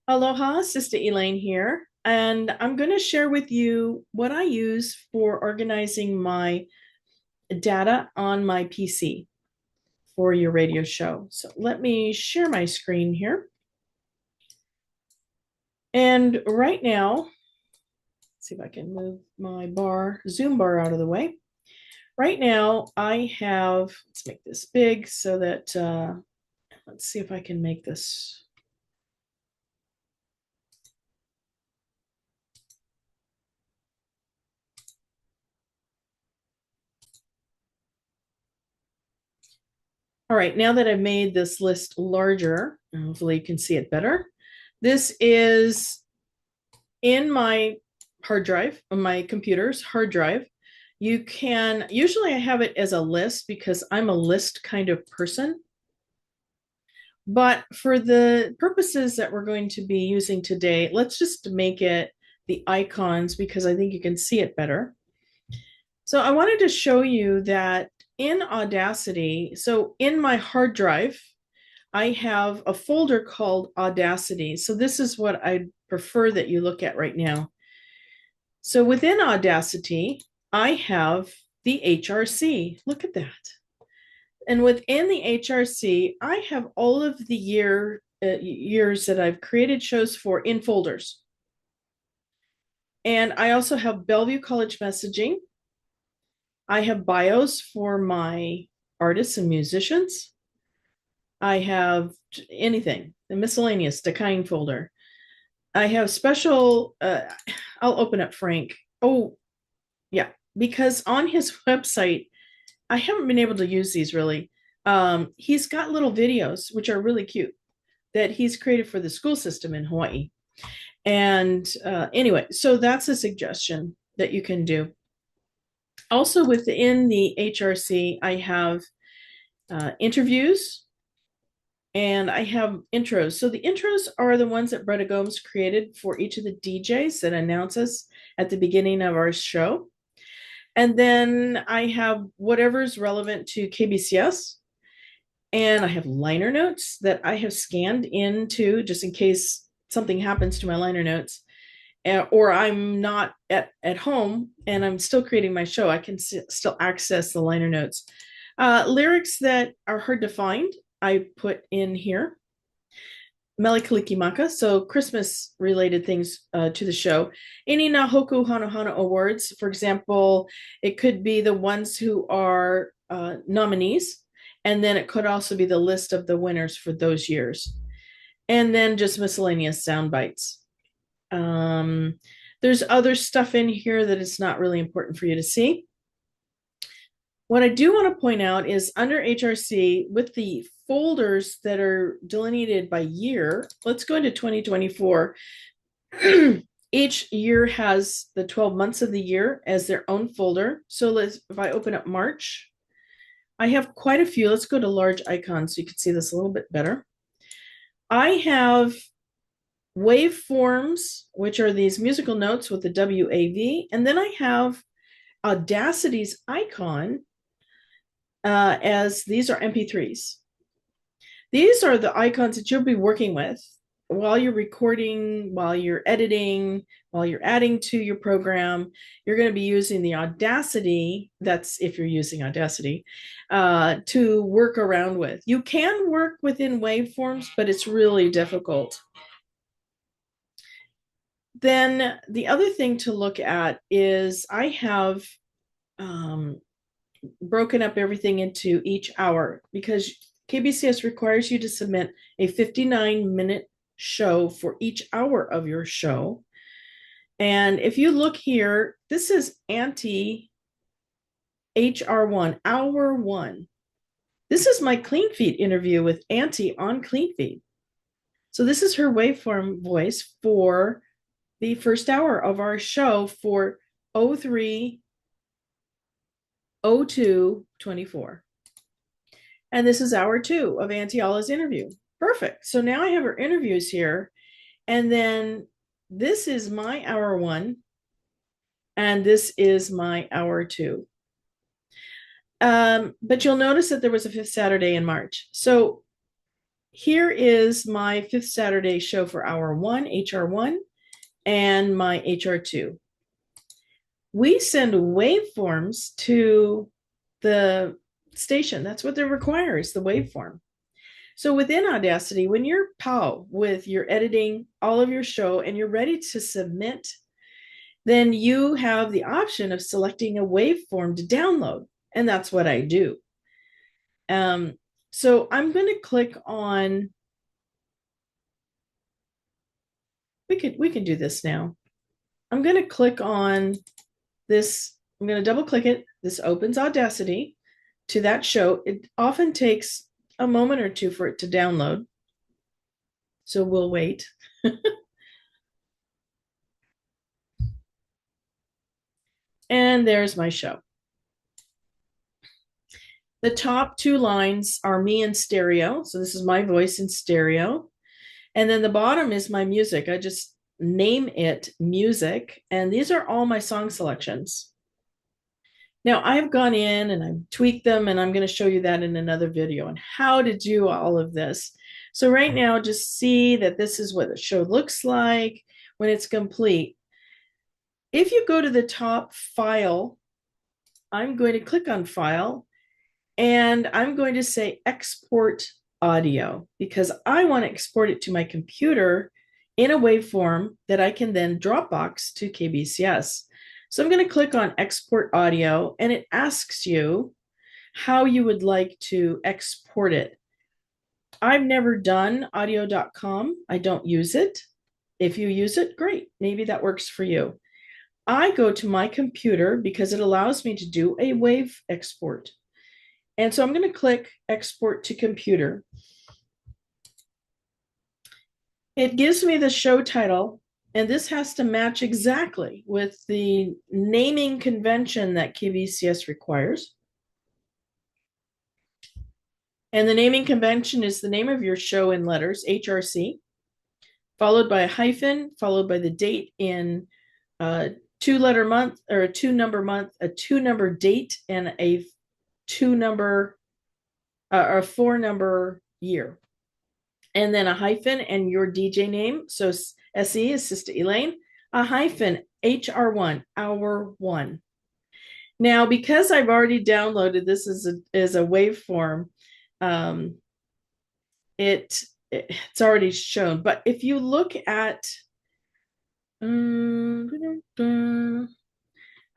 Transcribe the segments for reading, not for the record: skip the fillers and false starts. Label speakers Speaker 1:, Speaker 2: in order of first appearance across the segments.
Speaker 1: Aloha, Sister Elaine here, and I'm going to share with you what I use for organizing my data on my PC for your radio show. So let me share my screen here. And right now, let's see if I can move my Zoom bar out of the way. Right now, I have, let's make this big so that, let's see if I can make this. All right, now that I've made this list larger, hopefully you can see it better. This is in my hard drive, on my computer's hard drive. You can, usually I have it as a list because I'm a list kind of person. But for the purposes that we're going to be using today, let's just make it the icons because I think you can see it better. So I wanted to show you that in Audacity, so in my hard drive, I have a folder called Audacity. So this is what I prefer that you look at right now. So within Audacity, I have the HRC. Look at that. And within the HRC, I have all of the years that I've created shows for in folders. And I also have Bellevue College messaging. I have bios for my artists and musicians. I have anything, the miscellaneous, the kind folder. I have special, I'll open up Frank. Oh, yeah, because on his website, I haven't been able to use these really. He's got little videos, which are really cute, that he's created for the school system in Hawaii. And anyway, so that's a suggestion that you can do. Also, within the HRC, I have interviews and I have intros. So the intros are the ones that Bretta Gomes created for each of the DJs that announces at the beginning of our show. And then I have whatever's relevant to KBCS. And I have liner notes that I have scanned into just in case something happens to my liner notes. Or I'm not at home and I'm still creating my show. I can still access the liner notes. Lyrics that are hard to find, I put in here. Melikalikimaka, so Christmas related things to the show. Any Nahoku Hanohana awards, for example, it could be the ones who are nominees, and then it could also be the list of the winners for those years. And then just miscellaneous sound bites. There's other stuff in here that is not really important for you to see. What I do want to point out is under HRC with the folders that are delineated by year, let's go into 2024. Each year has the 12 months of the year as their own folder. So if I open up March, I have quite a few. Let's go to large icons so you can see this a little bit better. I have waveforms, which are these musical notes with the WAV. And then I have Audacity's icon, as these are MP3s. These are the icons that you'll be working with while you're recording, while you're editing, while you're adding to your program. You're going to be using the Audacity, that's if you're using Audacity, to work around with. You can work within waveforms, but it's really difficult. Then the other thing to look at is I have broken up everything into each hour because KBCS requires you to submit a 59-minute show for each hour of your show. And if you look here, this is anti HR1, hour one. This is my Clean Feed interview with Auntie on Clean Feed. So this is her waveform voice for the first hour of our show for 03 02 24. And this is hour two of Auntie Alla's interview. Perfect. So now I have her interviews here. And then this is my hour one. And this is my hour two. But you'll notice that there was a fifth Saturday in March. So here is my fifth Saturday show for hour one, HR1, and my HR2. We send waveforms to the station. That's what they require is the waveform. So within Audacity, when you're POW with your editing all of your show and you're ready to submit, then you have the option of selecting a waveform to download. And that's what I do. So I'm going to click on, we can do this now. I'm going to click on this. I'm going to double click it. This opens Audacity to that show. It often takes a moment or two for it to download. So we'll wait. And there's my show. The top two lines are me in stereo. So this is my voice in stereo. And then the bottom is my music. I just name it music. And these are all my song selections. Now I've gone in and I've tweaked them, and I'm going to show you that in another video on how to do all of this. So right now, just see that this is what the show looks like when it's complete. If you go to the top file, I'm going to click on file and I'm going to say export audio because I want to export it to my computer in a waveform that I can then Dropbox to KBCS. So I'm going to click on export audio and it asks you how you would like to export it. I've never done audio.com. I don't use it. If you use it, great. Maybe that works for you. I go to my computer because it allows me to do a WAV export. And so I'm going to click export to computer. It gives me the show title, and this has to match exactly with the naming convention that KBCS requires. And the naming convention is the name of your show in letters, HRC, followed by a hyphen, followed by the date in a 2-letter month or a 2-number month, a 2-number date, and a 2-number or a 4-number year. And then a hyphen and your DJ name. So SE is Sister Elaine, a hyphen HR1, hour one. Now, because I've already downloaded this as a waveform, it's already shown. But if you look at,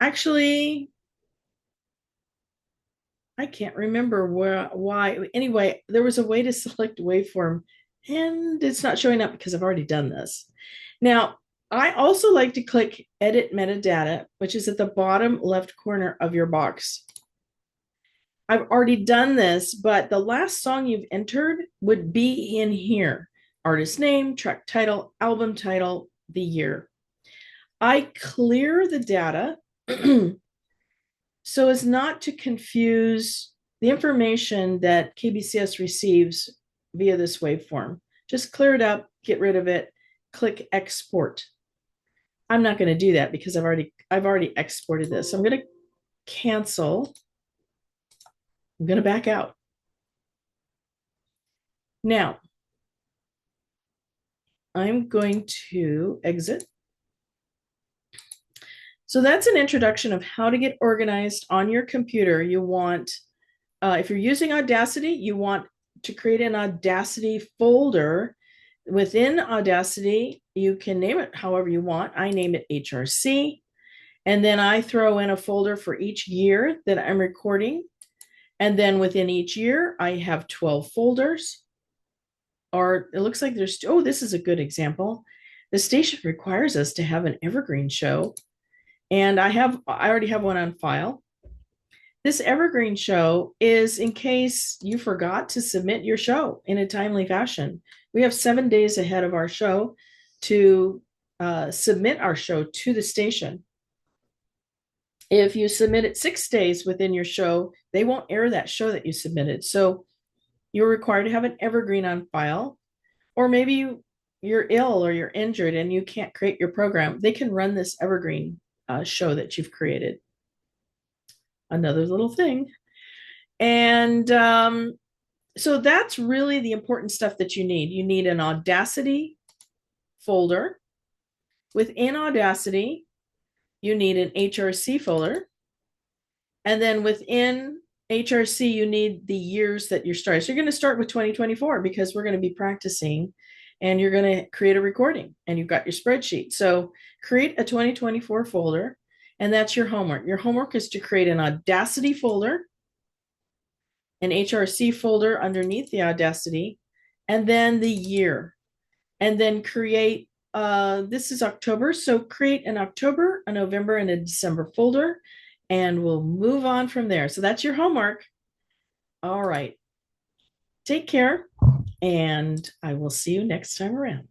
Speaker 1: actually, I can't remember why. Anyway, there was a way to select waveform and it's not showing up because I've already done this. Now, I also like to click edit metadata, which is at the bottom left corner of your box. I've already done this, but the last song you've entered would be in here. Artist name, track title, album title, the year. I clear the data so as not to confuse the information that KBCS receives via this waveform. Just clear it up, get rid of it, click export. I'm not going to do that because I've already exported this. So I'm going to cancel. I'm going to back out. Now, I'm going to exit. So that's an introduction of how to get organized on your computer. You want, if you're using Audacity, you want to create an Audacity folder. Within Audacity, you can name it however you want. I name it HRC. And then I throw in a folder for each year that I'm recording. And then within each year, I have 12 folders. Or it looks like there's, oh, this is a good example. The station requires us to have an evergreen show. And I already have one on file. This evergreen show is in case you forgot to submit your show in a timely fashion. We have 7 days ahead of our show to submit our show to the station. If you submit it 6 days within your show, they won't air that show that you submitted. So you're required to have an evergreen on file, or maybe you're ill or you're injured and you can't create your program. They can run this evergreen show that you've created. Another little thing. And So that's really the important stuff that you need. You need an Audacity folder. Within Audacity, you need an HRC folder. And then within HRC, you need the years that you're starting. So you're going to start with 2024 because we're going to be practicing and you're going to create a recording and you've got your spreadsheet. So create a 2024 folder and that's your homework. Your homework is to create an Audacity folder, an HRC folder underneath the Audacity, and then the year. And then create, this is October, so create an October, a November, and a December folder, and we'll move on from there. So that's your homework. All right. Take care, and I will see you next time around.